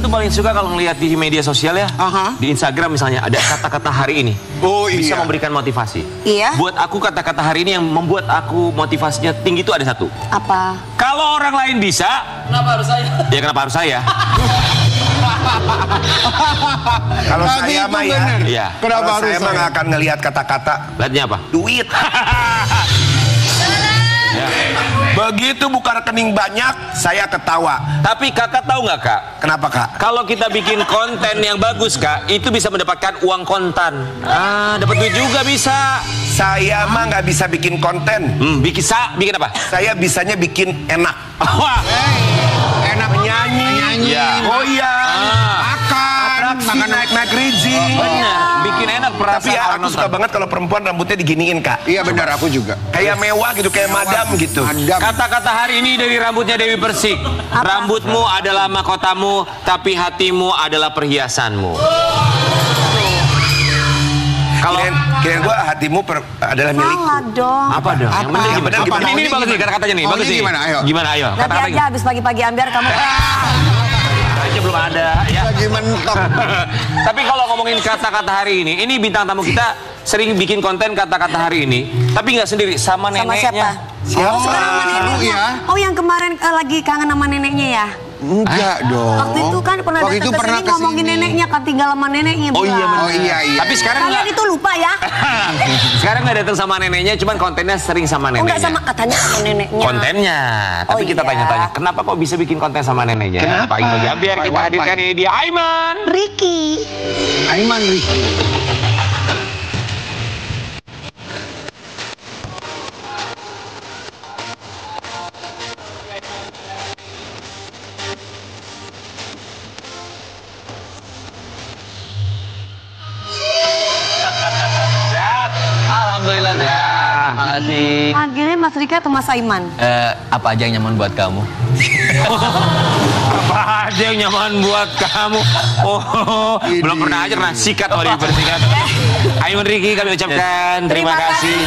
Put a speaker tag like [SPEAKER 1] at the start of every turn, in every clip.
[SPEAKER 1] tuh paling suka kalau ngelihat di media sosial ya, di Instagram misalnya ada kata-kata hari ini.
[SPEAKER 2] Oh iya.
[SPEAKER 1] Bisa memberikan motivasi.
[SPEAKER 3] Iya.
[SPEAKER 1] Buat aku kata-kata hari ini yang membuat aku motivasinya tinggi itu ada satu.
[SPEAKER 3] Apa?
[SPEAKER 1] Kalau orang lain bisa, kenapa harus saya? Ya kenapa harus saya?
[SPEAKER 2] Kalau saya mah ya,
[SPEAKER 1] iya.
[SPEAKER 2] Kenapa saya mah nggak akan ngelihat kata-kata.
[SPEAKER 1] Lihatnya apa?
[SPEAKER 2] Duit.
[SPEAKER 1] Ya.
[SPEAKER 2] Begitu buka rekening banyak, saya ketawa.
[SPEAKER 1] Tapi kakak tahu nggak kak?
[SPEAKER 2] Kenapa kak?
[SPEAKER 1] Kalau kita bikin konten yang bagus kak, itu bisa mendapatkan uang kontan. Dapat duit juga bisa.
[SPEAKER 2] Saya mah nggak bisa bikin konten.
[SPEAKER 1] Bikin apa?
[SPEAKER 2] Saya bisanya bikin enak.
[SPEAKER 1] Wah.
[SPEAKER 2] Enak menyanyi.
[SPEAKER 1] Ya.
[SPEAKER 2] Oh iya.
[SPEAKER 4] Makan
[SPEAKER 2] naik rizing.
[SPEAKER 1] Bener. Bikin enak perasaan.
[SPEAKER 2] Tapi ya aku suka banget kalau perempuan rambutnya diginiin kak.
[SPEAKER 4] Iya benar, aku juga.
[SPEAKER 2] Kayak mewah gitu, kayak madam gitu.
[SPEAKER 1] Kata-kata hari ini dari rambutnya Dewi Persik. Rambutmu adalah mahkotamu, tapi hatimu adalah perhiasanmu. Kalau
[SPEAKER 2] kirain gua hatimu adalah milikku.
[SPEAKER 3] Salah dong.
[SPEAKER 1] apa dong? Yang bener gimana?
[SPEAKER 2] Gimana?
[SPEAKER 1] Ini bagus nih kata-katanya nih. Bagus nih.
[SPEAKER 4] Gimana? Ayo.
[SPEAKER 1] Gimana? Ayo.
[SPEAKER 3] Nanti
[SPEAKER 1] Kata-kata
[SPEAKER 3] aja habis pagi-pagi ambiar kamu.
[SPEAKER 1] aja belum ada. Ya.
[SPEAKER 4] Lagi mentok.
[SPEAKER 1] Tapi kalau ngomongin kata-kata hari ini bintang tamu kita sering bikin konten kata-kata hari ini, tapi nggak sendiri, sama neneknya.
[SPEAKER 3] Siapa? Sama neneknya.
[SPEAKER 4] ya.
[SPEAKER 3] Oh yang kemarin lagi kangen sama neneknya ya?
[SPEAKER 4] Enggak dong.
[SPEAKER 3] Waktu itu kan pernah
[SPEAKER 4] Waktu itu
[SPEAKER 3] datang
[SPEAKER 4] pernah
[SPEAKER 3] kesini ngomongin neneknya, kan tinggal sama neneknya.
[SPEAKER 1] Oh iya,
[SPEAKER 3] bilang.
[SPEAKER 4] Oh iya.
[SPEAKER 1] Tapi sekarang
[SPEAKER 3] Kalian
[SPEAKER 1] nggak.
[SPEAKER 3] itu lupa ya?
[SPEAKER 1] Sekarang nggak datang sama neneknya, cuman kontennya sering sama
[SPEAKER 3] Oh enggak,
[SPEAKER 1] neneknya.
[SPEAKER 3] sama katanya sama neneknya.
[SPEAKER 1] Kontennya, tapi
[SPEAKER 3] Oh,
[SPEAKER 1] kita
[SPEAKER 3] iya.
[SPEAKER 1] tanya-tanya, kenapa kok bisa bikin konten sama neneknya?
[SPEAKER 4] Kenapa?
[SPEAKER 1] Pagi-pagi biar kita hadirkan ini dia Aiman.
[SPEAKER 3] Ricky.
[SPEAKER 4] Aiman Ricky.
[SPEAKER 5] Alhamdulillah ya. Makasih.
[SPEAKER 3] Akhirnya Mas Rika atau Mas Aiman?
[SPEAKER 5] Apa aja yang nyaman buat kamu?
[SPEAKER 1] Apa aja yang nyaman buat kamu? Oh, belum pernah aja kena sikat oleh bersikat. Aiman Ricky kami ucapkan terima kasih.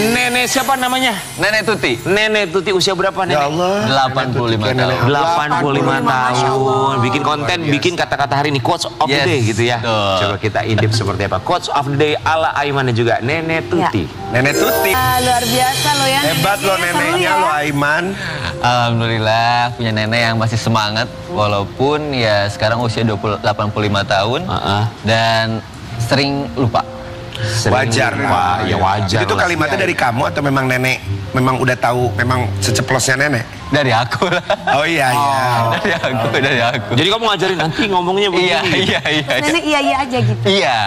[SPEAKER 1] Nenek siapa namanya?
[SPEAKER 5] Nenek Tuti.
[SPEAKER 1] Nenek Tuti usia berapa nenek?
[SPEAKER 2] Ya Allah.
[SPEAKER 5] 85 tahun.
[SPEAKER 1] 85
[SPEAKER 3] Masya
[SPEAKER 1] tahun.
[SPEAKER 3] Allah.
[SPEAKER 1] Bikin konten, bikin kata-kata hari ini quotes of the
[SPEAKER 5] Yes.
[SPEAKER 1] day gitu ya.
[SPEAKER 5] Betul.
[SPEAKER 1] Coba kita intip seperti apa. Quotes of the day ala Aiman dan juga Nenek Tuti.
[SPEAKER 2] Nenek Tuti.
[SPEAKER 3] Luar biasa lo ya.
[SPEAKER 2] Hebat lo neneknya lo Aiman.
[SPEAKER 5] Alhamdulillah punya nenek yang masih semangat walaupun ya sekarang usia 85 tahun dan sering lupa.
[SPEAKER 2] Wajar.
[SPEAKER 1] Wah, ya wajar.
[SPEAKER 2] Itu
[SPEAKER 1] lah.
[SPEAKER 2] kalimatnya dari kamu atau memang nenek memang udah tahu memang seceplos nenek?
[SPEAKER 5] Dari aku lah.
[SPEAKER 2] Oh iya iya.
[SPEAKER 5] Dari aku.
[SPEAKER 1] Jadi kamu ngajarin nanti ngomongnya begini.
[SPEAKER 5] Iya.
[SPEAKER 3] Nenek iya aja gitu.
[SPEAKER 5] Iya.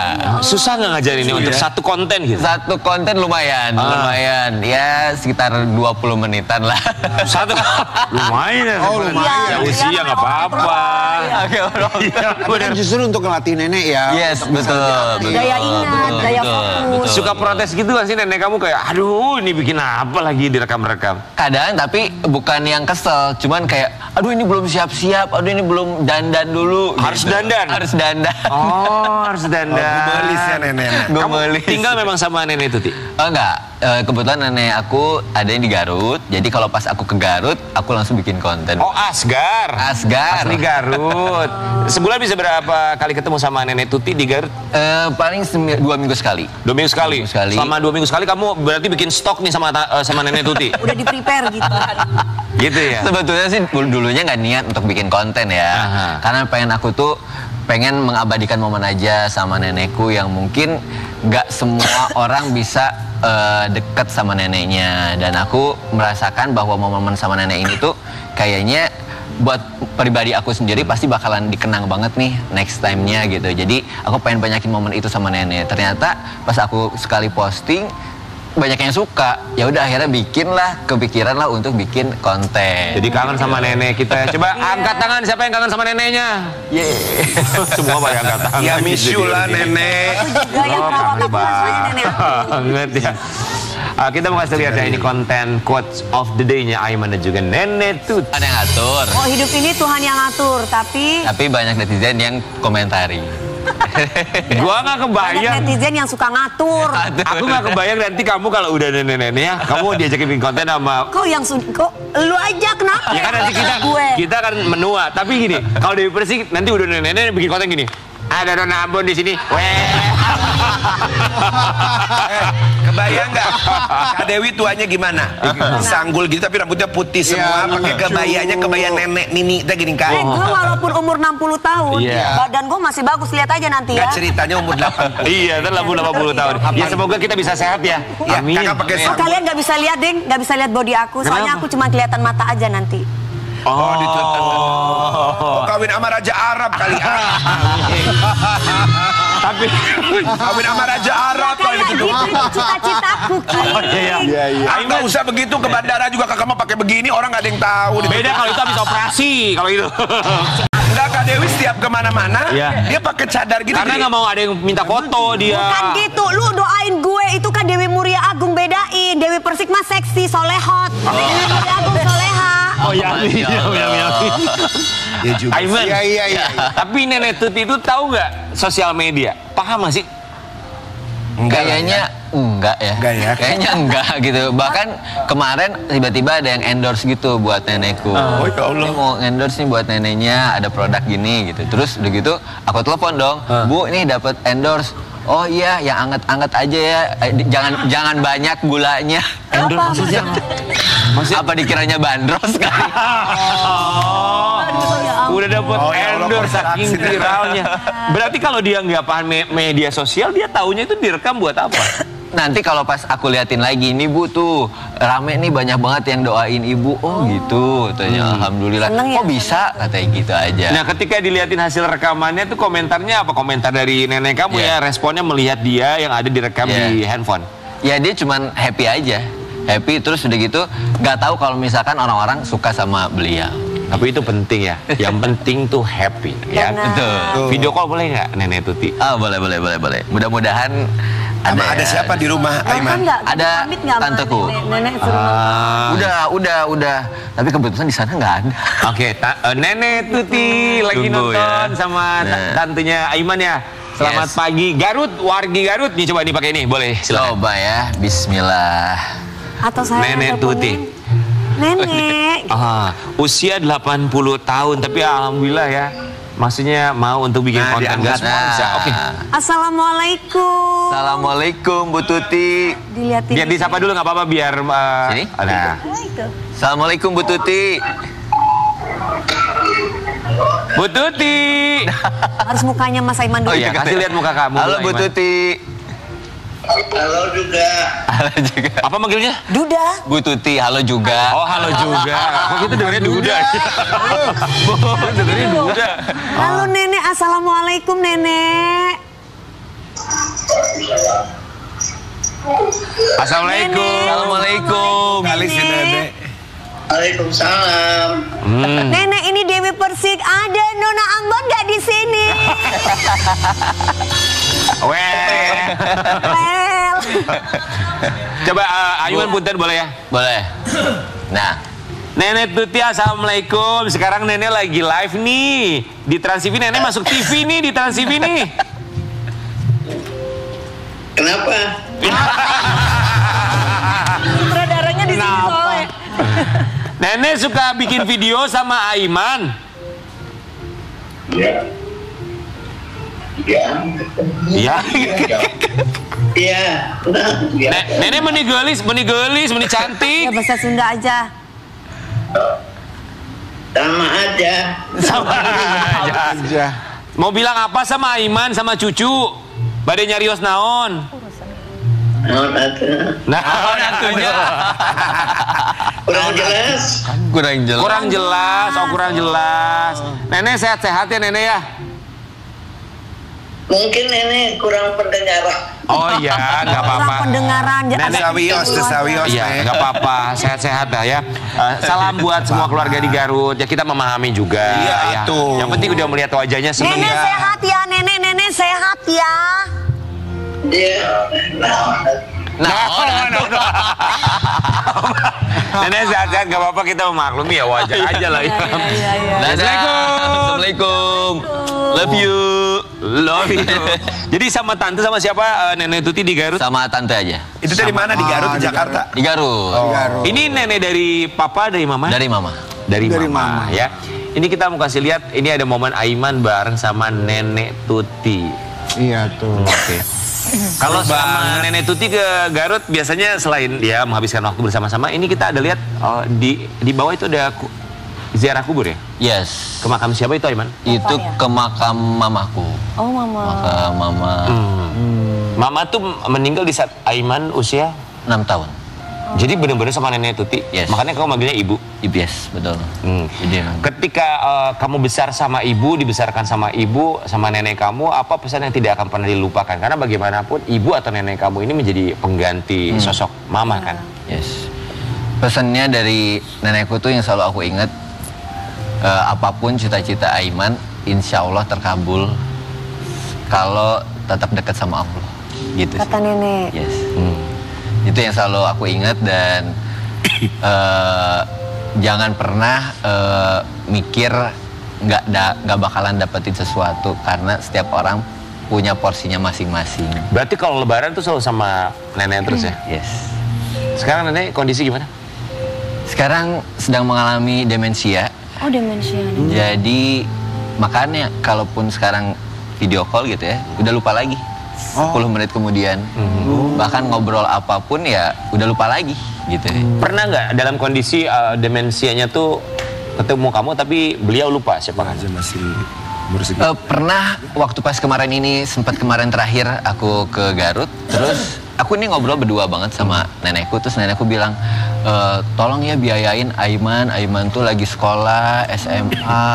[SPEAKER 1] Susah nggak ngajarin ini untuk satu konten gitu?
[SPEAKER 5] Satu konten lumayan. Ya sekitar 20 menitan lah.
[SPEAKER 1] Satu lumayan.
[SPEAKER 4] Oh, lumayan.
[SPEAKER 1] Ya, usia nggak apa-apa. Iya, bener.
[SPEAKER 4] Justru untuk ngelatih nenek ya.
[SPEAKER 5] Yes, betul.
[SPEAKER 3] Daya ingat, daya fokus.
[SPEAKER 1] Suka protes gitu gak sih nenek kamu kayak, aduh ini bikin apa lagi direkam-rekam?
[SPEAKER 5] Kadang tapi bukan yang kesel, cuman kayak aduh ini belum siap-siap, aduh ini belum dandan dulu.
[SPEAKER 1] Harus dandan?
[SPEAKER 5] Harus dandan.
[SPEAKER 1] Oh, harus dandan.
[SPEAKER 2] Gemelis ya nenek.
[SPEAKER 1] Kamu
[SPEAKER 5] Gemelis.
[SPEAKER 1] tinggal memang sama nenek Tuti?
[SPEAKER 5] Oh enggak, kebetulan nenek aku ada yang di Garut, jadi kalau pas aku ke Garut, aku langsung bikin konten.
[SPEAKER 1] Oh, Asgar.
[SPEAKER 5] Asgar.
[SPEAKER 1] Asli Garut. Sebulan bisa berapa kali ketemu sama nenek Tuti di Garut?
[SPEAKER 5] Paling 2 minggu sekali.
[SPEAKER 1] 2 minggu sekali.
[SPEAKER 5] 2 minggu sekali.
[SPEAKER 1] Selama 2 minggu sekali kamu berarti bikin stok nih sama nenek Tuti.
[SPEAKER 3] Udah di prepare gitu.
[SPEAKER 1] Gitu ya.
[SPEAKER 5] Sebetulnya sih dulunya nggak niat untuk bikin konten ya, karena pengen mengabadikan momen aja sama nenekku yang mungkin nggak semua orang bisa deket sama neneknya, dan aku merasakan bahwa momen sama nenek ini tuh kayaknya buat pribadi aku sendiri pasti bakalan dikenang banget nih next time-nya gitu. Jadi aku pengen banyakin momen itu sama nenek. Ternyata pas aku sekali posting banyak yang suka, ya udah akhirnya kepikiran lah untuk bikin konten.
[SPEAKER 1] Jadi kangen sama nenek kita. Coba angkat tangan siapa yang kangen sama neneknya? Semua pada angkat tangan.
[SPEAKER 2] Ya miss you lah nenek.
[SPEAKER 3] Juga yang perawat aku maksudnya nenek aku.
[SPEAKER 1] Banget ya. Kita mau kasih lihat ya ini konten quotes of the day-nya Aiman dan juga Nenek Tuti.
[SPEAKER 5] Ada yang ngatur,
[SPEAKER 3] Oh hidup ini Tuhan yang ngatur, tapi
[SPEAKER 5] tapi banyak netizen yang komentari.
[SPEAKER 1] Gua nggak
[SPEAKER 3] Banyak
[SPEAKER 1] kebayang.
[SPEAKER 3] netizen yang suka ngatur.
[SPEAKER 1] Aku nggak kebayang nanti kamu kalau udah nenek-nenek ya, kamu diajakin bikin konten sama.
[SPEAKER 3] Kok lu aja kenapa?
[SPEAKER 1] Ya kan nanti kita akan menua. Tapi gini, kalau Dewi Persik nanti udah nenek-nenek bikin konten gini. Ada Dona Ambon di sini.
[SPEAKER 2] Kebayang nggak? Kak Dewi tuanya gimana? Sanggul gitu tapi rambutnya putih semua, pakai kebayanya kebaya nenek Nini kita gini Kak.
[SPEAKER 3] Gue walaupun umur 60 tahun,
[SPEAKER 1] Iya.
[SPEAKER 3] badan gue masih bagus, lihat aja nanti ya.
[SPEAKER 2] Nggak ceritanya umur 80.
[SPEAKER 1] Iya, kan 80 tahun. Ya semoga kita bisa sehat ya.
[SPEAKER 2] Ya,
[SPEAKER 1] Amin.
[SPEAKER 2] Kakak pakai
[SPEAKER 3] Oh,
[SPEAKER 2] sanggul.
[SPEAKER 3] kalian nggak bisa lihat deh, nggak bisa lihat body aku, soalnya
[SPEAKER 1] Kenapa?
[SPEAKER 3] aku cuma kelihatan mata aja nanti.
[SPEAKER 2] Oh, oh, kawin sama Raja Arab kali.
[SPEAKER 1] Tapi
[SPEAKER 2] Kawin sama Raja Arab kali
[SPEAKER 3] Kayak
[SPEAKER 2] gitu.
[SPEAKER 3] gitu itu cita-citaku, Ki.
[SPEAKER 2] Nggak usah begitu ke bandara juga kakak mau pakai begini orang nggak ada yang tahu.
[SPEAKER 1] beda kalau itu habis operasi kalau itu.
[SPEAKER 2] Enggak, Kak Dewi setiap kemana-mana
[SPEAKER 1] Iya.
[SPEAKER 2] dia pakai cadar gitu.
[SPEAKER 1] Karena
[SPEAKER 2] jadi-
[SPEAKER 1] nggak mau ada yang minta foto dia.
[SPEAKER 3] Bukan gitu, lu doain gue itu kan Dewi Muria Agung, bedain. Dewi Persik mah seksi, solehot. Dewi Muria Agung soleha.
[SPEAKER 1] Oh ya,
[SPEAKER 2] Ya juga.
[SPEAKER 1] Aiman.
[SPEAKER 4] Iya.
[SPEAKER 1] Tapi Nenek Tuti itu tahu nggak sosial media? Paham nggak sih?
[SPEAKER 5] Kayaknya enggak ya.
[SPEAKER 2] Enggak ya?
[SPEAKER 5] Kayaknya enggak gitu. Bahkan kemarin tiba-tiba ada yang endorse gitu buat nenekku.
[SPEAKER 2] Oh, ya Allah.
[SPEAKER 5] Ini mau endorse nih buat neneknya, ada produk gini gitu. Terus udah gitu aku telepon dong, Bu ini dapat endorse. Oh iya, yang anget-anget aja ya. Jangan banyak gulanya.
[SPEAKER 1] Endorse maksudnya?
[SPEAKER 5] Apa dikiranya bandros kali?
[SPEAKER 1] Udah dapet
[SPEAKER 2] Oh, ya Allah,
[SPEAKER 1] endorse saking
[SPEAKER 2] korporasi.
[SPEAKER 1] viralnya. Berarti kalau dia nggak paham media sosial, dia taunya itu direkam buat apa?
[SPEAKER 5] Nanti kalau pas aku liatin lagi, ini Bu tuh rame nih banyak banget yang doain Ibu. Oh gitu, katanya Alhamdulillah.
[SPEAKER 3] Seneng ya?
[SPEAKER 5] Kok bisa? Katanya gitu aja.
[SPEAKER 1] Nah, ketika diliatin hasil rekamannya tuh komentarnya apa? Komentar dari nenek kamu
[SPEAKER 5] Iya.
[SPEAKER 1] ya, responnya melihat dia yang ada direkam
[SPEAKER 5] Iya.
[SPEAKER 1] di handphone.
[SPEAKER 5] Ya dia cuman happy aja. Happy terus udah gitu nggak tahu kalau misalkan orang-orang suka sama beliau.
[SPEAKER 1] Tapi itu penting ya. Yang penting tuh happy ya.
[SPEAKER 3] Benar.
[SPEAKER 5] Betul.
[SPEAKER 1] Video call boleh nggak Nenek Tuti?
[SPEAKER 5] Ah boleh. Mudah-mudahan
[SPEAKER 2] Ada
[SPEAKER 5] ya.
[SPEAKER 2] siapa di rumah Aiman?
[SPEAKER 5] Ada tanteku.
[SPEAKER 3] Nenek suruh.
[SPEAKER 5] Udah. Tapi kebetulan di sana nggak ada.
[SPEAKER 1] Oke, Nenek Tuti lagi
[SPEAKER 5] Tunggu
[SPEAKER 1] nonton
[SPEAKER 5] ya.
[SPEAKER 1] sama
[SPEAKER 5] Nah.
[SPEAKER 1] tantenya Aiman ya. Selamat
[SPEAKER 5] Yes.
[SPEAKER 1] pagi Garut, wargi Garut. Nih coba dipakai ini, boleh silakan.
[SPEAKER 5] Coba ya, Bismillah.
[SPEAKER 3] Atau saya
[SPEAKER 1] Nenek
[SPEAKER 3] teleponin.
[SPEAKER 1] Tuti.
[SPEAKER 3] Nenek.
[SPEAKER 1] Usia 80 tahun, tapi alhamdulillah ya. Maksudnya mau untuk bikin
[SPEAKER 2] Nah,
[SPEAKER 1] konten
[SPEAKER 2] diangkat.
[SPEAKER 1] semua bisa. Oke.
[SPEAKER 3] Assalamualaikum.
[SPEAKER 5] Assalamualaikum Bu Tuti.
[SPEAKER 3] Dilihatin.
[SPEAKER 1] Biar disapa dulu nggak apa-apa biar
[SPEAKER 5] Sini.
[SPEAKER 1] nah.
[SPEAKER 3] Itu.
[SPEAKER 5] Assalamualaikum Bu Tuti.
[SPEAKER 1] Bu Tuti.
[SPEAKER 3] Harus mukanya Mas Aiman dulu.
[SPEAKER 1] Oh iya, kasih lihat muka kamu.
[SPEAKER 5] Halo Bu
[SPEAKER 1] Aiman.
[SPEAKER 5] Tuti.
[SPEAKER 6] Halo juga.
[SPEAKER 5] Halo juga.
[SPEAKER 1] Apa manggilnya?
[SPEAKER 3] Duda.
[SPEAKER 5] Bu Tuti, halo juga.
[SPEAKER 1] Oh, halo juga. Kok kita dengarnya Duda? Bu, dengarnya Duda.
[SPEAKER 3] Halo Nenek, assalamualaikum Nenek.
[SPEAKER 1] Assalamualaikum.
[SPEAKER 5] Assalamualaikum.
[SPEAKER 2] Kali si nenek.
[SPEAKER 6] Waalaikumsalam.
[SPEAKER 3] Nenek ini Dewi Persik, ada Nona Ambon nggak di sini?
[SPEAKER 1] Weh.
[SPEAKER 3] Well.
[SPEAKER 1] Coba Ayuman punten boleh ya?
[SPEAKER 5] Boleh. Nah,
[SPEAKER 1] Nenek Tuti, assalamualaikum. Sekarang Nenek lagi live nih di Trans TV. Nenek masuk TV nih di Trans TV nih.
[SPEAKER 6] Kenapa?
[SPEAKER 3] Sutradaranya di sini soalnya.
[SPEAKER 1] Nenek suka bikin video sama Aiman.
[SPEAKER 6] Ya. Ya.
[SPEAKER 1] Iya.
[SPEAKER 6] Iya. Ya.
[SPEAKER 1] Nenek menigelis, meni
[SPEAKER 3] Ya
[SPEAKER 1] cantik.
[SPEAKER 3] bahasa Sunda aja.
[SPEAKER 6] Sama aja.
[SPEAKER 1] Sama aja.
[SPEAKER 2] Aja.
[SPEAKER 1] Mau bilang apa sama Aiman sama cucu? Badai nyarios naon?
[SPEAKER 6] Naon atuh?
[SPEAKER 1] Nah, atunya.
[SPEAKER 6] Kurang jelas.
[SPEAKER 5] kurang jelas.
[SPEAKER 1] Kurang jelas, oh kurang jelas. Nenek sehat-sehat ya Nenek ya?
[SPEAKER 6] Mungkin ini kurang pendengaran.
[SPEAKER 1] Oh iya, nggak apa-apa.
[SPEAKER 3] Kurang pendengaran.
[SPEAKER 1] Nenek
[SPEAKER 2] Desawios.
[SPEAKER 1] Iya, nggak apa-apa, sehat-sehat lah ya. Salam buat semua keluarga di Garut. Ya kita memahami juga.
[SPEAKER 2] Iya,
[SPEAKER 1] ya.
[SPEAKER 2] tuh.
[SPEAKER 1] Yang penting udah melihat wajahnya seneng
[SPEAKER 3] Nenek
[SPEAKER 1] ya.
[SPEAKER 3] sehat ya, Nenek sehat ya.
[SPEAKER 6] Dia.
[SPEAKER 1] Nenek sehat-sehat, nggak apa-apa, kita memaklumi ya, wajar aja lah ya.
[SPEAKER 3] Iya.
[SPEAKER 5] Dadah.
[SPEAKER 1] Assalamualaikum.
[SPEAKER 5] Assalamualaikum. Love you.
[SPEAKER 1] Love you. Jadi sama tante sama siapa Nenek Tuti di Garut?
[SPEAKER 5] Sama tante aja.
[SPEAKER 2] Itu dari mana? Di Garut, di Jakarta?
[SPEAKER 5] Di Garut.
[SPEAKER 1] Ini nenek dari papa, dari mama?
[SPEAKER 5] Dari mama.
[SPEAKER 1] Dari
[SPEAKER 4] Dari
[SPEAKER 1] mama,
[SPEAKER 4] mama.
[SPEAKER 1] ya. Ini kita mau kasih lihat, ini ada momen Aiman bareng sama Nenek Tuti.
[SPEAKER 4] Iya tuh.
[SPEAKER 1] Oke. Kalau sama Nenek Tuti ke Garut biasanya selain dia menghabiskan waktu bersama-sama, ini kita ada lihat di bawah itu ada ziarah kubur ya?
[SPEAKER 5] Yes.
[SPEAKER 1] Ke makam siapa itu Aiman?
[SPEAKER 5] Itu ke makam mamaku.
[SPEAKER 3] Oh, mama.
[SPEAKER 5] Makam mama
[SPEAKER 1] Mama tuh meninggal di saat Aiman usia
[SPEAKER 5] 6 tahun.
[SPEAKER 1] jadi benar-benar sama Nenek Tuti.
[SPEAKER 5] Yes.
[SPEAKER 1] Makanya kamu manggilnya ibu.
[SPEAKER 5] Yes, betul. Jadi emang.
[SPEAKER 1] Ketika kamu besar sama ibu, dibesarkan sama ibu, sama nenek kamu, apa pesan yang tidak akan pernah dilupakan? Karena bagaimanapun ibu atau nenek kamu ini menjadi pengganti sosok mama kan?
[SPEAKER 5] Yes. Pesannya dari nenekku tuh yang selalu aku ingat, apapun cita-cita Aiman, insya Allah terkabul kalau tetap dekat sama Allah. Gitu
[SPEAKER 3] Kata
[SPEAKER 5] sih.
[SPEAKER 3] nenek.
[SPEAKER 5] Yes. Itu yang selalu aku ingat dan jangan pernah mikir nggak bakalan dapetin sesuatu karena setiap orang punya porsinya masing-masing.
[SPEAKER 1] Berarti kalau lebaran tuh selalu sama nenek terus ya?
[SPEAKER 5] Yes.
[SPEAKER 1] Sekarang nenek kondisi gimana?
[SPEAKER 5] Sekarang sedang mengalami demensia.
[SPEAKER 3] Oh, demensia.
[SPEAKER 5] Jadi makanya kalaupun sekarang video call gitu ya, udah lupa lagi. 10 menit kemudian. Bahkan ngobrol apapun ya udah lupa lagi gitu ya.
[SPEAKER 1] Pernah nggak dalam kondisi demensianya tuh ketemu kamu tapi beliau lupa siapa kan?
[SPEAKER 5] Pernah waktu pas kemarin ini, sempat kemarin terakhir aku ke Garut, terus aku ini ngobrol berdua banget sama nenekku, terus nenekku bilang, tolong ya biayain Aiman tuh lagi sekolah SMA,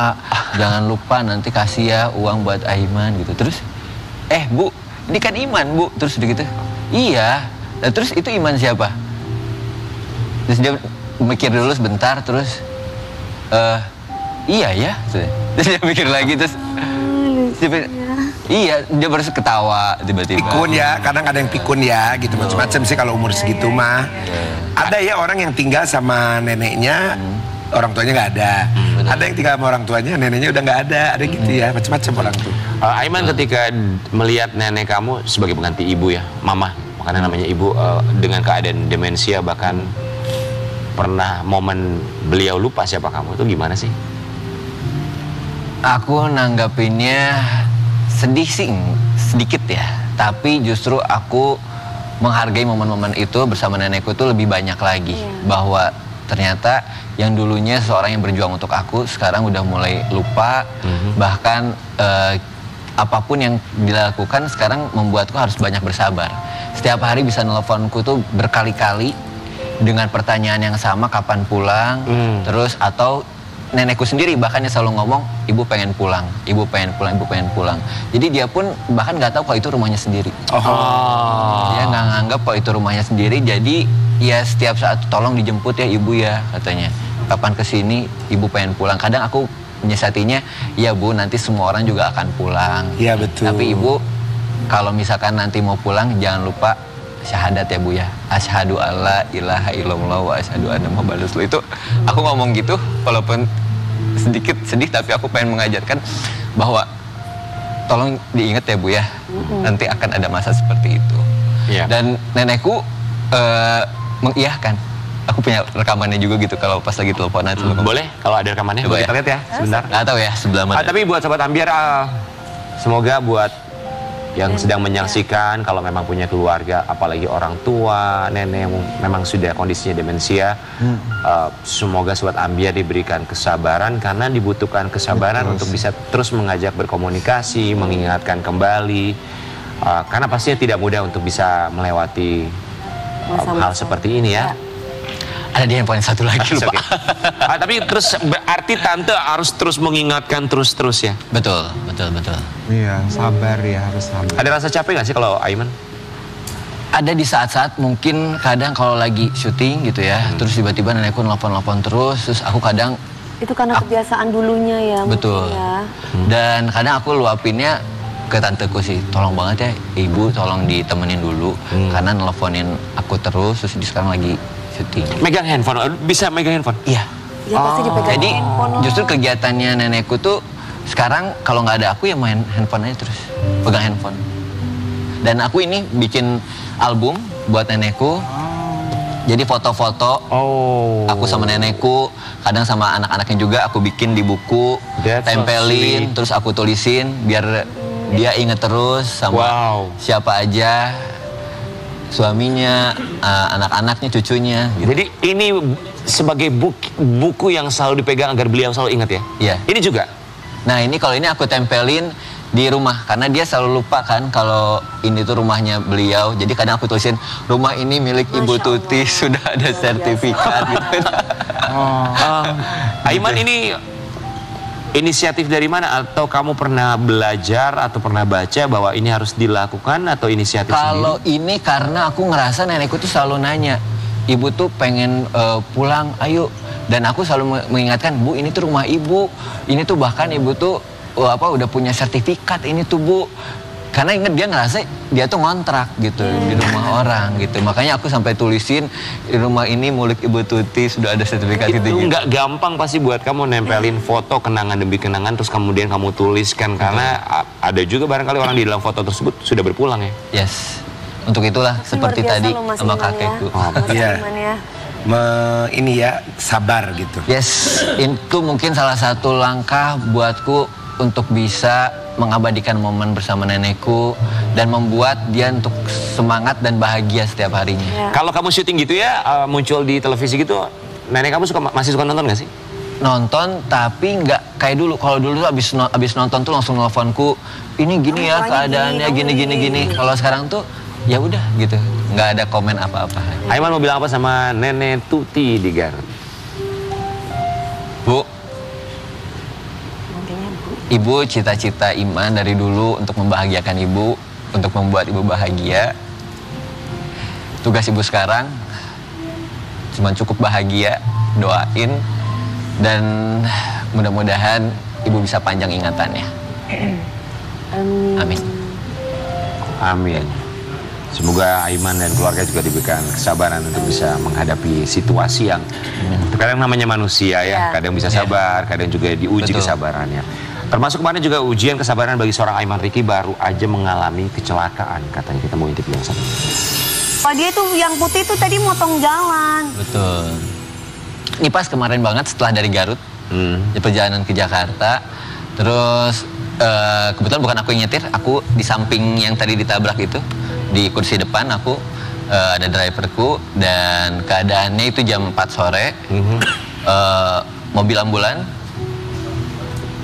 [SPEAKER 5] jangan lupa nanti kasih ya uang buat Aiman gitu. Terus, Bu, ini kan Iman Bu, terus udah gitu, iya, nah, terus itu Iman siapa? Terus dia mikir dulu sebentar, terus, iya ya, terus dia mikir lagi, terus dia, iya, dia baru ketawa tiba-tiba.
[SPEAKER 2] Pikun ya, kadang ada yang pikun ya, gitu macam-macam sih kalau umur segitu mah. Ada ya orang yang tinggal sama neneknya, orang tuanya nggak ada. Ada yang tinggal sama orang tuanya, neneknya udah nggak ada. Ada gitu ya, macam-macam orang tuh.
[SPEAKER 1] Aiman ketika melihat nenek kamu sebagai pengganti ibu ya, mama, makanya namanya ibu, dengan keadaan demensia bahkan pernah momen beliau lupa siapa kamu, itu gimana sih?
[SPEAKER 5] Aku nanggapinnya sedih sih, sedikit ya. Tapi justru aku menghargai momen-momen itu bersama nenekku tuh lebih banyak lagi. Bahwa ternyata yang dulunya seorang yang berjuang untuk aku, sekarang udah mulai lupa. Bahkan apapun yang dilakukan sekarang membuatku harus banyak bersabar. Setiap hari bisa nelfonku tuh berkali-kali dengan pertanyaan yang sama, kapan pulang, terus atau nenekku sendiri bahkan yang selalu ngomong, ibu pengen pulang, ibu pengen pulang, ibu pengen pulang. Jadi dia pun bahkan nggak tahu kalau itu rumahnya sendiri. Dia nggak nganggap kalau itu rumahnya sendiri. Jadi ya setiap saat tolong dijemput ya ibu ya katanya. Kapan kesini, ibu pengen pulang. Kadang aku menyiasatinya, ya Bu nanti semua orang juga akan pulang.
[SPEAKER 2] Iya betul.
[SPEAKER 5] Tapi ibu kalau misalkan nanti mau pulang jangan lupa syahadat ya Bu ya. Asyhadu alla ilaha illallah wa asyhadu anna muhammadar rasulullah. Itu aku ngomong gitu walaupun sedikit sedih tapi aku pengen mengajarkan bahwa tolong diingat ya Bu ya. Nanti akan ada masa seperti itu. Dan nenekku mengiyakan. Aku punya rekamannya juga gitu kalau pas lagi teleponan.
[SPEAKER 1] Boleh kalau ada rekamannya, boleh kita lihat ya sebentar.
[SPEAKER 5] Nggak tahu ya sebelah mana.
[SPEAKER 1] Tapi buat sobat Ambiar, semoga buat yang sedang menyaksikan, kalau memang punya keluarga, apalagi orang tua, nenek yang memang sudah kondisinya demensia, semoga sobat Ambiar diberikan kesabaran, karena dibutuhkan kesabaran untuk bisa terus mengajak berkomunikasi, mengingatkan kembali, karena pastinya tidak mudah untuk bisa melewati hal seperti ini ya.
[SPEAKER 5] Ada di handphone satu lagi lupa.
[SPEAKER 1] Tapi terus berarti tante harus terus mengingatkan terus ya.
[SPEAKER 5] Betul.
[SPEAKER 4] Iya, sabar ya, harus sabar.
[SPEAKER 1] Ada rasa capek nggak sih kalau Aiman?
[SPEAKER 5] Ada di saat-saat mungkin kadang kalau lagi syuting gitu ya, terus tiba-tiba nenekku nelpon terus aku kadang
[SPEAKER 3] Itu karena kebiasaan dulunya ya.
[SPEAKER 5] betul.
[SPEAKER 3] Ya.
[SPEAKER 5] Dan kadang aku luapinnya ke tanteku sih, tolong banget ya ibu, tolong ditemenin dulu karena nelponin aku terus sekarang lagi syuting.
[SPEAKER 1] Megang handphone, bisa megang handphone?
[SPEAKER 5] Iya.
[SPEAKER 3] Ya pasti dipegang
[SPEAKER 5] Jadi
[SPEAKER 3] handphone lah.
[SPEAKER 5] justru kegiatannya nenekku tuh Sekarang kalau nggak ada aku ya main handphone aja terus, pegang handphone. Dan aku ini bikin album buat nenekku. Jadi foto-foto aku sama nenekku, kadang sama anak-anaknya juga aku bikin di buku, tempelin, terus aku tulisin biar dia inget terus sama siapa aja, suaminya, anak-anaknya, cucunya. Gitu.
[SPEAKER 1] Jadi ini sebagai buku yang selalu dipegang agar beliau selalu ingat ya?
[SPEAKER 5] Iya.
[SPEAKER 1] Ini juga?
[SPEAKER 5] Nah ini kalau ini aku tempelin di rumah karena dia selalu lupa kan kalau ini tuh rumahnya beliau. Jadi kadang aku tulisin rumah ini milik Ibu Tuti, sudah ada sertifikat gitu.
[SPEAKER 1] Aiman, ini inisiatif dari mana? Atau kamu pernah belajar atau pernah baca bahwa ini harus dilakukan atau inisiatif
[SPEAKER 5] Kalau
[SPEAKER 1] sendiri?
[SPEAKER 5] ini karena aku ngerasa nenekku tuh selalu nanya, ibu tuh pengen pulang, ayo. Dan aku selalu mengingatkan, Bu, ini tuh rumah ibu. Ini tuh bahkan ibu tuh udah punya sertifikat ini tuh, Bu. Karena inget dia ngerasa dia tuh ngontrak gitu di rumah orang gitu. Makanya aku sampai tulisin di rumah ini milik Ibu Tuti, sudah ada sertifikat
[SPEAKER 1] Itu
[SPEAKER 5] gitu.
[SPEAKER 1] nggak gampang pasti buat kamu nempelin foto kenangan demi kenangan terus kemudian kamu tuliskan karena ada juga barangkali orang di dalam foto tersebut sudah berpulang ya.
[SPEAKER 5] Yes. Untuk itulah seperti tadi sama kakekku.
[SPEAKER 2] Iya. Ini ya sabar gitu.
[SPEAKER 5] Yes, itu mungkin salah satu langkah buatku untuk bisa mengabadikan momen bersama nenekku dan membuat dia untuk semangat dan bahagia setiap harinya.
[SPEAKER 1] Kalau kamu syuting gitu ya, muncul di televisi gitu, nenek kamu masih suka nonton gak sih?
[SPEAKER 5] Nonton, tapi nggak kayak dulu. Kalau dulu tuh abis nonton tuh langsung nelfonku, ini gini ya keadaannya, gini. Kalau sekarang tuh ya udah gitu, nggak ada komen apa-apa.
[SPEAKER 1] Aiman mau bilang apa sama Nenek Tuti di Garut?
[SPEAKER 5] Bu, Ibu cita-cita Iman dari dulu untuk membahagiakan Ibu, untuk membuat Ibu bahagia. Tugas Ibu sekarang cuma cukup bahagia, doain, dan mudah-mudahan Ibu bisa panjang ingatannya. Amin.
[SPEAKER 1] Amin. Semoga Aiman dan keluarga juga diberikan kesabaran untuk bisa menghadapi situasi yang kadang namanya manusia ya, kadang bisa sabar, kadang juga diuji kesabarannya. Termasuk kemarin juga ujian kesabaran bagi seorang Aiman Ricky baru aja mengalami kecelakaan, katanya. Kita mau intip yang satu.
[SPEAKER 3] Pak, dia tuh yang putih tuh tadi motong jalan.
[SPEAKER 5] Betul. Ini pas kemarin banget setelah dari Garut, di perjalanan ke Jakarta. Terus kebetulan bukan aku yang nyetir, aku di samping yang tadi ditabrak itu, di kursi depan aku ada driverku, dan keadaannya itu jam 4 sore. Mobil ambulan.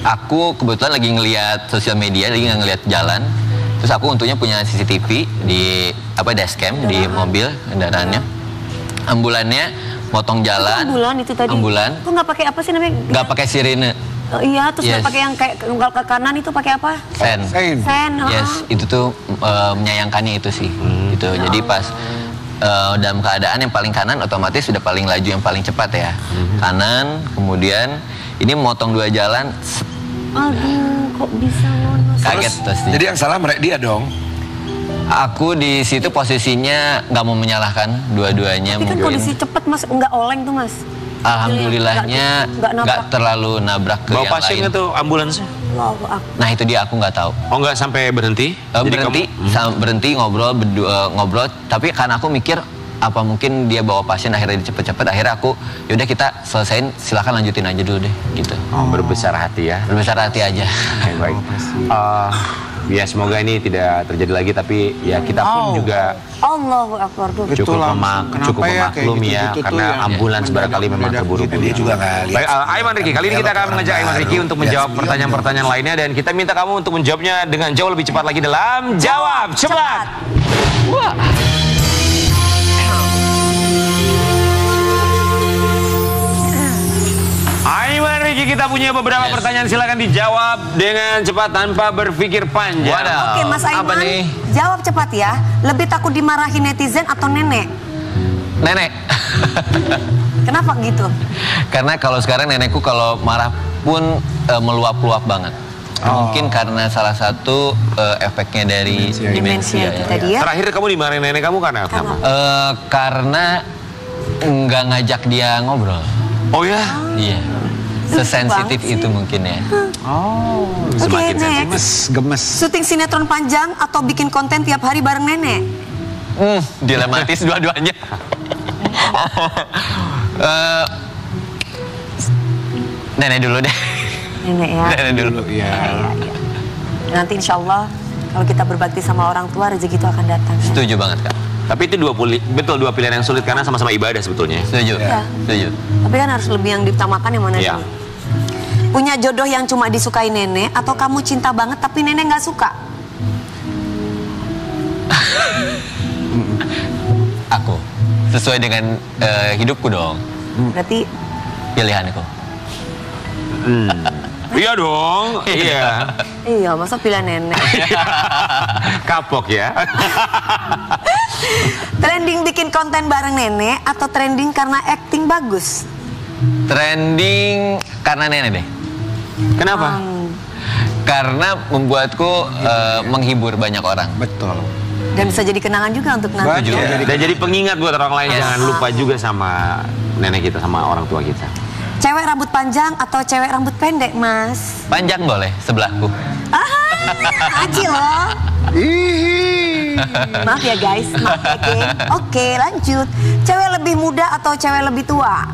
[SPEAKER 5] Aku kebetulan lagi ngelihat sosial media, lagi ngelihat jalan. Terus aku untungnya punya CCTV di dashcam di mobil kendaraannya. Ambulannya motong jalan.
[SPEAKER 3] Itu ambulan itu tadi.
[SPEAKER 5] Ambulan.
[SPEAKER 3] Itu nggak pakai apa sih namanya?
[SPEAKER 5] Nggak pakai sirine.
[SPEAKER 3] Iya, terus nggak pakai yang kayak ke kanan itu pakai apa?
[SPEAKER 5] Sen.
[SPEAKER 3] Sen.
[SPEAKER 5] Yes, itu tuh menyayangkannya itu sih. Gitu. Jadi pas dalam keadaan yang paling kanan, otomatis sudah paling laju yang paling cepat ya. Kanan, kemudian ini motong dua jalan.
[SPEAKER 3] Aduh, kok bisa ngono?
[SPEAKER 5] Kaget pasti.
[SPEAKER 2] Jadi yang salah dia dong.
[SPEAKER 5] Aku di situ posisinya nggak mau menyalahkan dua-duanya.
[SPEAKER 3] Tapi kan kondisi cepet mas, nggak oleng tuh mas.
[SPEAKER 5] Alhamdulillahnya nggak terlalu nabrak ke
[SPEAKER 1] bawa
[SPEAKER 5] yang
[SPEAKER 1] pasien
[SPEAKER 5] lain.
[SPEAKER 1] itu ambulansnya?
[SPEAKER 5] Nah itu dia, aku nggak tahu.
[SPEAKER 1] Oh nggak sampai berhenti?
[SPEAKER 5] Berhenti ngobrol. Tapi karena aku mikir apa mungkin dia bawa pasien akhirnya cepet-cepet, akhirnya aku yaudah kita selesain, silakan lanjutin aja dulu deh gitu.
[SPEAKER 1] Berbesar hati ya?
[SPEAKER 5] Berbesar hati aja.
[SPEAKER 1] Baik. Ya semoga ini tidak terjadi lagi, tapi ya kita pun juga
[SPEAKER 3] Allahu Akbar.
[SPEAKER 1] cukup memaklum ya, karena ambulans barangkali memang terburu-buru.
[SPEAKER 2] Dia juga nggak lihat.
[SPEAKER 1] Baik, Aiman Ricky, kali ini kita akan mengajak Aiman Ricky untuk menjawab pertanyaan-pertanyaan lainnya, dan kita minta kamu untuk menjawabnya dengan jauh lebih cepat lagi dalam Jawab Cepat.
[SPEAKER 5] Wah.
[SPEAKER 1] Aiman Ricky, kita punya beberapa pertanyaan, silakan dijawab dengan cepat tanpa berpikir panjang.
[SPEAKER 3] Oke Mas Aiman,
[SPEAKER 5] Apa nih?
[SPEAKER 3] jawab cepat ya. Lebih takut dimarahi netizen atau nenek?
[SPEAKER 5] Nenek.
[SPEAKER 3] Kenapa gitu?
[SPEAKER 5] Karena kalau sekarang nenekku kalau marah pun meluap-luap banget. Mungkin karena salah satu efeknya dari demensia ya.
[SPEAKER 3] Tadi ya.
[SPEAKER 1] Terakhir kamu dimarahin nenek kamu karena apa?
[SPEAKER 5] Karena nggak ngajak dia ngobrol.
[SPEAKER 1] Oh ya?
[SPEAKER 5] Iya. sesensitif itu mungkin ya.
[SPEAKER 4] Oh,
[SPEAKER 1] Semakin
[SPEAKER 3] next.
[SPEAKER 1] sensitif.
[SPEAKER 4] gemes.
[SPEAKER 3] Syuting sinetron panjang atau bikin konten tiap hari bareng nenek?
[SPEAKER 5] Dilematis dua-duanya. Nenek dulu deh.
[SPEAKER 3] Nenek ya.
[SPEAKER 5] Nenek dulu.
[SPEAKER 4] Iya.
[SPEAKER 3] Nanti insya Allah kalau kita berbakti sama orang tua rezeki itu akan datang. Ya.
[SPEAKER 5] Setuju banget Kak.
[SPEAKER 1] Tapi itu dua pilihan yang sulit karena sama-sama ibadah sebetulnya.
[SPEAKER 5] Setuju.
[SPEAKER 3] Iya.
[SPEAKER 5] Setuju.
[SPEAKER 3] Tapi kan harus lebih yang diutamakan yang mana
[SPEAKER 1] Iya.
[SPEAKER 3] dulu. Punya jodoh yang cuma disukai nenek atau kamu cinta banget tapi nenek nggak suka?
[SPEAKER 5] Aku sesuai dengan hidupku dong.
[SPEAKER 3] Berarti
[SPEAKER 5] Pilihanku.
[SPEAKER 1] Iya dong. Iya.
[SPEAKER 3] iya masa pilihan nenek.
[SPEAKER 1] Kapok ya.
[SPEAKER 3] Trending bikin konten bareng nenek atau trending karena acting bagus?
[SPEAKER 5] Trending karena nenek deh.
[SPEAKER 1] Kenapa?
[SPEAKER 5] Karena membuatku menghibur banyak orang.
[SPEAKER 4] Betul.
[SPEAKER 3] Dan bisa jadi kenangan juga untuk nanti.
[SPEAKER 4] Betul.
[SPEAKER 1] Dan jadi pengingat buat orang lain.
[SPEAKER 5] Yes.
[SPEAKER 1] Jangan lupa juga sama nenek kita, sama orang tua kita.
[SPEAKER 3] Cewek rambut panjang atau cewek rambut pendek, Mas?
[SPEAKER 5] Panjang boleh sebelahku.
[SPEAKER 3] Acil loh. Maaf ya guys, maaf ya geng. Oke, lanjut. Cewek lebih muda atau cewek lebih tua?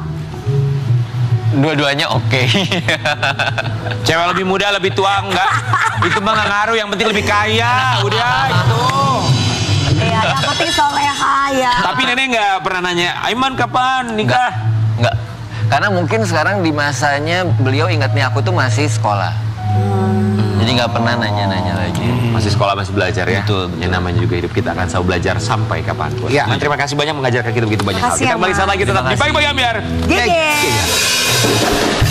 [SPEAKER 5] Dua-duanya oke.
[SPEAKER 1] Cewek lebih muda, lebih tua enggak? Itu mah nggak ngaruh, yang penting lebih kaya. Udah itu.
[SPEAKER 3] Iya, yang penting soleha ya.
[SPEAKER 1] Tapi nenek nggak pernah nanya, Aiman kapan nikah?
[SPEAKER 5] Enggak. Karena mungkin sekarang di masanya beliau ingatnya aku tuh masih sekolah. Jadi nggak pernah nanya-nanya lagi.
[SPEAKER 1] Masih sekolah, masih belajar ya.
[SPEAKER 5] Betul.
[SPEAKER 1] Yang namanya juga hidup kita akan selalu belajar sampai kapanpun.
[SPEAKER 4] Iya.
[SPEAKER 1] Man, terima kasih banyak mengajarkan kita begitu banyak hal.
[SPEAKER 3] Makasih
[SPEAKER 1] Kita
[SPEAKER 3] ya,
[SPEAKER 1] kembali saat
[SPEAKER 3] Mas.
[SPEAKER 1] lagi tetap di
[SPEAKER 5] Terima kasih.
[SPEAKER 1] Pagi Pagi Ambiar.
[SPEAKER 3] Gege.